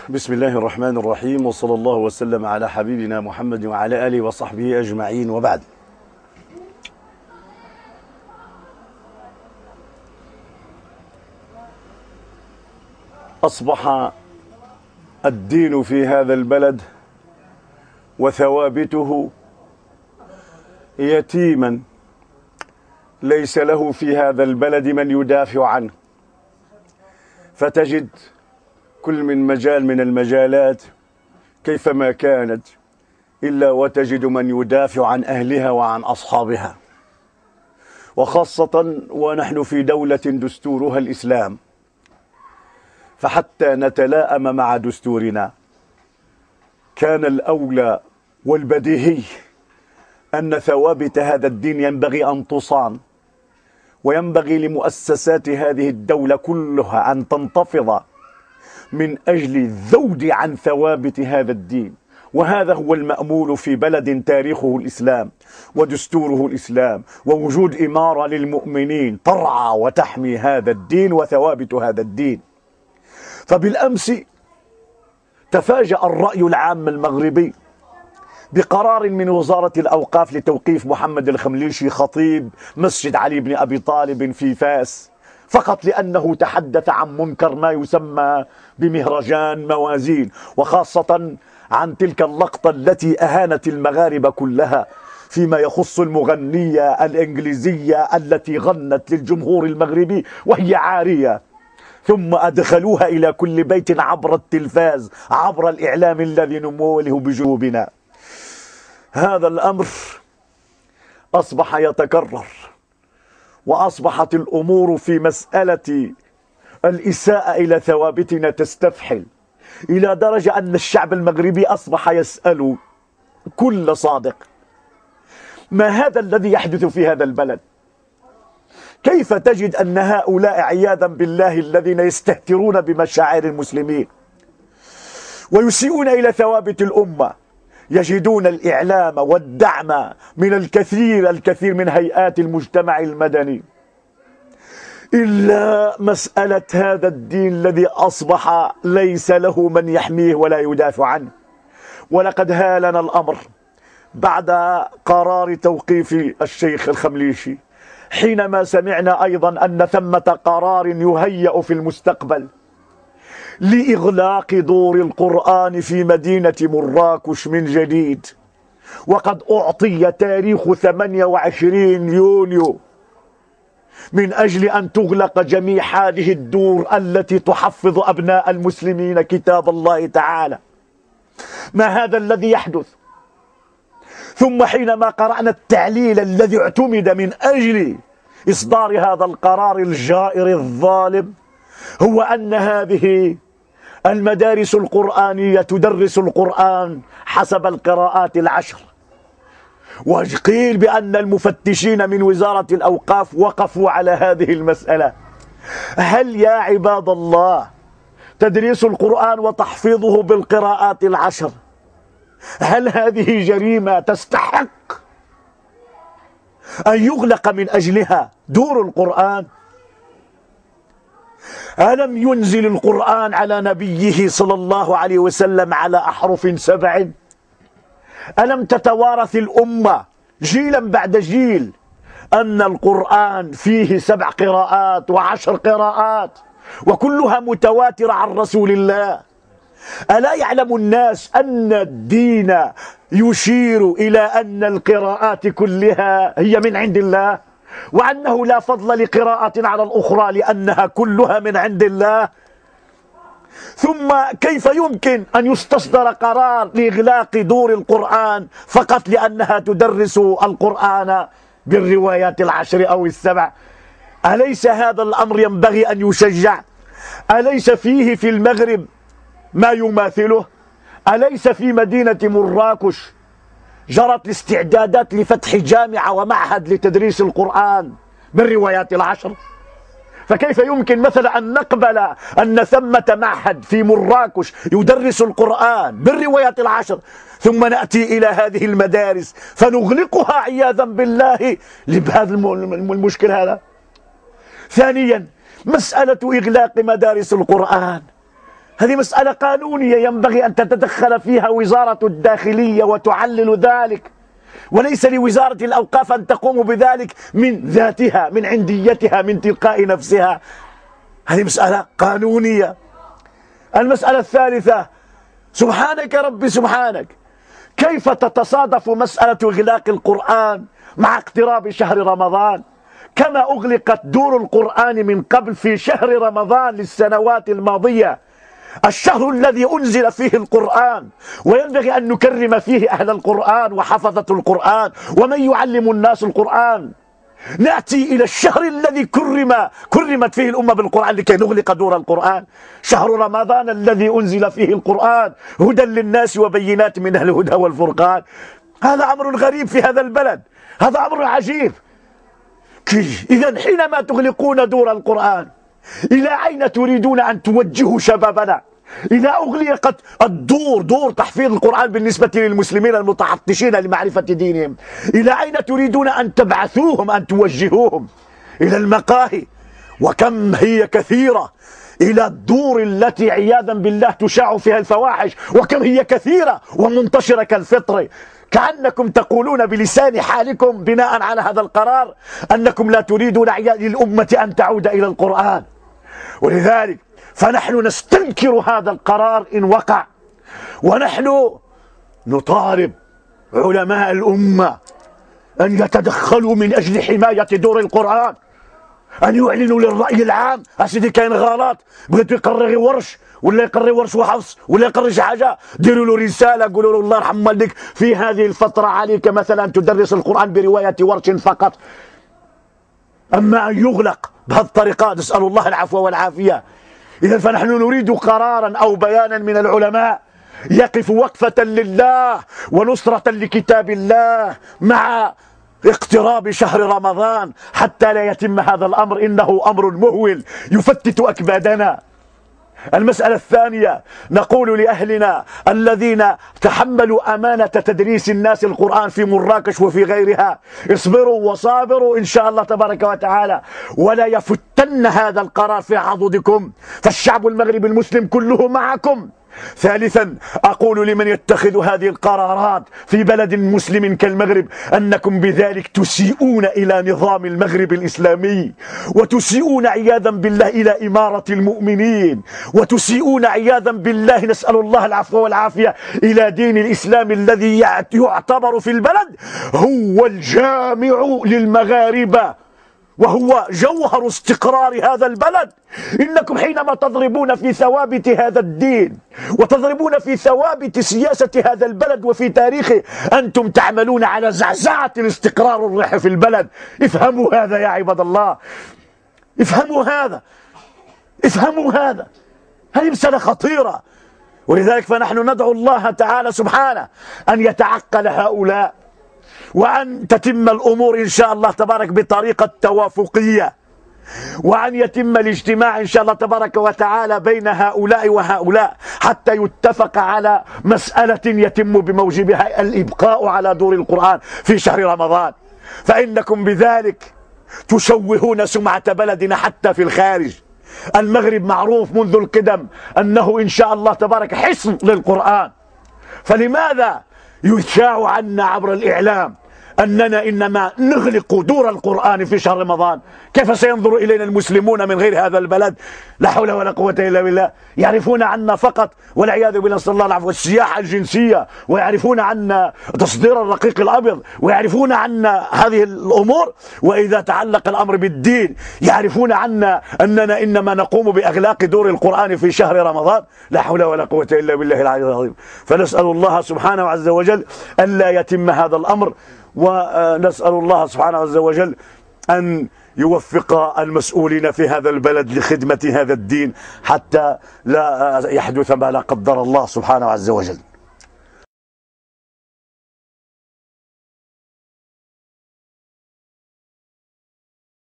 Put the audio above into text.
بسم الله الرحمن الرحيم، وصلى الله وسلم على حبيبنا محمد وعلى آله وصحبه أجمعين، وبعد. أصبح الدين في هذا البلد وثوابته يتيما ليس له في هذا البلد من يدافع عنه، فتجد كل من مجال من المجالات كيفما كانت إلا وتجد من يدافع عن أهلها وعن أصحابها، وخاصة ونحن في دولة دستورها الإسلام. فحتى نتلائم مع دستورنا كان الأولى والبديهي أن ثوابت هذا الدين ينبغي أن تصان، وينبغي لمؤسسات هذه الدولة كلها أن تنتفض من أجل الذود عن ثوابت هذا الدين. وهذا هو المأمول في بلد تاريخه الإسلام ودستوره الإسلام، ووجود إمارة للمؤمنين ترعى وتحمي هذا الدين وثوابت هذا الدين. فبالأمس تفاجأ الرأي العام المغربي بقرار من وزارة الأوقاف لتوقيف محمد الخمليشي خطيب مسجد علي بن أبي طالب في فاس، فقط لأنه تحدث عن منكر ما يسمى بمهرجان موازين، وخاصة عن تلك اللقطة التي أهانت المغاربة كلها فيما يخص المغنية الإنجليزية التي غنت للجمهور المغربي وهي عارية، ثم أدخلوها إلى كل بيت عبر التلفاز، عبر الإعلام الذي نموله بجنوبنا. هذا الأمر أصبح يتكرر، وأصبحت الأمور في مسألة الإساءة إلى ثوابتنا تستفحل، إلى درجة أن الشعب المغربي أصبح يسأل كل صادق: ما هذا الذي يحدث في هذا البلد؟ كيف تجد أن هؤلاء عياذا بالله الذين يستهترون بمشاعر المسلمين ويسيئون إلى ثوابت الأمة يجدون الإعلام والدعم من الكثير من هيئات المجتمع المدني، إلا مسألة هذا الدين الذي أصبح ليس له من يحميه ولا يدافع عنه. ولقد هالنا الأمر بعد قرار توقيف الشيخ الخمليشي، حينما سمعنا أيضا أن ثمة قرار يهيأ في المستقبل لإغلاق دور القرآن في مدينة مراكش من جديد، وقد أعطي تاريخ 28 يونيو من أجل أن تغلق جميع هذه الدور التي تحفظ أبناء المسلمين كتاب الله تعالى. ما هذا الذي يحدث؟ ثم حينما قرأنا التعليل الذي اعتمد من أجل إصدار هذا القرار الجائر الظالم، هو أن هذه المدارس القرآنية تدرس القرآن حسب القراءات العشر، وقيل بأن المفتشين من وزارة الأوقاف وقفوا على هذه المسألة. هل يا عباد الله تدريس القرآن وتحفيظه بالقراءات العشر، هل هذه جريمة تستحق أن يغلق من أجلها دور القرآن؟ ألم ينزل القرآن على نبيه صلى الله عليه وسلم على أحرف 7؟ ألم تتوارث الأمة جيلا بعد جيل أن القرآن فيه 7 قراءات و10 قراءات وكلها متواترة عن رسول الله؟ ألا يعلم الناس أن الدين يشير إلى أن القراءات كلها هي من عند الله، وأنه لا فضل لقراءة على الأخرى لأنها كلها من عند الله؟ ثم كيف يمكن أن يستصدر قرار لإغلاق دور القرآن فقط لأنها تدرس القرآن بالروايات العشر أو ال7؟ أليس هذا الأمر ينبغي أن يشجع؟ أليس فيه في المغرب ما يماثله؟ أليس في مدينة مراكش جرت الاستعدادات لفتح جامعة ومعهد لتدريس القرآن بالروايات العشر؟ فكيف يمكن مثلا أن نقبل أن ثمة معهد في مراكش يدرس القرآن بالروايات العشر، ثم نأتي إلى هذه المدارس فنغلقها عياذا بالله لهذا المشكل هذا؟ ثانيا، مسألة إغلاق مدارس القرآن، هذه مسألة قانونية ينبغي أن تتدخل فيها وزارة الداخلية وتعلل ذلك، وليس لوزارة الأوقاف أن تقوم بذلك من ذاتها، من عنديتها، من تلقاء نفسها. هذه مسألة قانونية. المسألة الثالثة، سبحانك ربي سبحانك، كيف تتصادف مسألة إغلاق القرآن مع اقتراب شهر رمضان، كما أغلقت دور القرآن من قبل في شهر رمضان للسنوات الماضية، الشهر الذي أنزل فيه القرآن، وينبغي أن نكرم فيه أهل القرآن وحفظة القرآن ومن يعلم الناس القرآن. نأتي إلى الشهر الذي كرمت فيه الأمة بالقرآن لكي نغلق دور القرآن، شهر رمضان الذي أنزل فيه القرآن هدى للناس وبينات من الهدى والفرقان. هذا أمر غريب في هذا البلد، هذا أمر عجيب. إذا حينما تغلقون دور القرآن، إلى أين تريدون أن توجهوا شبابنا؟ إذا أغلقت دور تحفيظ القرآن بالنسبة للمسلمين المتعطشين لمعرفة دينهم، إلى أين تريدون أن تبعثوهم، أن توجهوهم؟ إلى المقاهي، وكم هي كثيرة، إلى الدور التي عياذا بالله تشاع فيها الفواحش، وكم هي كثيرة ومنتشرة كالفطر. كأنكم تقولون بلسان حالكم بناء على هذا القرار أنكم لا تريدون للأمة أن تعود إلى القرآن. ولذلك فنحن نستنكر هذا القرار إن وقع، ونحن نطالب علماء الأمة أن يتدخلوا من أجل حماية دور القرآن، أن يعلنوا للرأي العام. أسيدي كاين غلط، بغيتو يقري ورش ولا يقري ورش وحفص ولا يقري شي حاجة، ديروا له رسالة، قولوا له الله يرحم والديك في هذه الفترة عليك مثلا تدرس القرآن برواية ورش فقط. أما أن يغلق بهذه الطريقة، نسأل الله العفو والعافية. إذا فنحن نريد قرارا أو بيانا من العلماء يقف وقفة لله ونصرة لكتاب الله مع اقتراب شهر رمضان حتى لا يتم هذا الأمر، إنه أمر مهول يفتت أكبادنا. المسألة الثانية، نقول لأهلنا الذين تحملوا أمانة تدريس الناس القرآن في مراكش وفي غيرها، اصبروا وصابروا إن شاء الله تبارك وتعالى، ولا يفتن هذا القرار في عضدكم، فالشعب المغربي المسلم كله معكم. ثالثا، أقول لمن يتخذ هذه القرارات في بلد مسلم كالمغرب أنكم بذلك تسيئون إلى نظام المغرب الإسلامي، وتسيئون عياذا بالله إلى إمارة المؤمنين، وتسيئون عياذا بالله، نسأل الله العفو والعافية، إلى دين الإسلام الذي يعتبر في البلد هو الجامع للمغاربة وهو جوهر استقرار هذا البلد. إنكم حينما تضربون في ثوابت هذا الدين وتضربون في ثوابت سياسة هذا البلد وفي تاريخه، أنتم تعملون على زعزعة الاستقرار والريح في البلد. افهموا هذا يا عباد الله، افهموا هذا، افهموا هذا. هذه مسألة خطيرة. ولذلك فنحن ندعو الله تعالى سبحانه أن يتعقل هؤلاء، وأن تتم الأمور إن شاء الله تبارك بطريقة توافقية، وأن يتم الاجتماع إن شاء الله تبارك وتعالى بين هؤلاء وهؤلاء حتى يتفق على مسألة يتم بموجبها الإبقاء على دور القرآن في شهر رمضان، فإنكم بذلك تشوهون سمعة بلدنا حتى في الخارج. المغرب معروف منذ القدم أنه إن شاء الله تبارك حصن للقرآن، فلماذا يشاع عنا عبر الإعلام أننا إنما نغلق دور القرآن في شهر رمضان؟ كيف سينظر إلينا المسلمون من غير هذا البلد؟ لا حول ولا قوة إلا بالله. يعرفون عنا فقط والعياذ بالله، نسأل الله العفو، السياحة الجنسية، ويعرفون عنا تصدير الرقيق الأبيض، ويعرفون عنا هذه الأمور. وإذا تعلق الأمر بالدين يعرفون عنا أننا إنما نقوم بإغلاق دور القرآن في شهر رمضان. لا حول ولا قوة إلا بالله العلي العظيم. فنسأل الله سبحانه عز وجل ألا يتم هذا الأمر، ونسأل الله سبحانه عز وجل أن يوفق المسؤولين في هذا البلد لخدمة هذا الدين حتى لا يحدث ما لا قدر الله سبحانه عز وجل.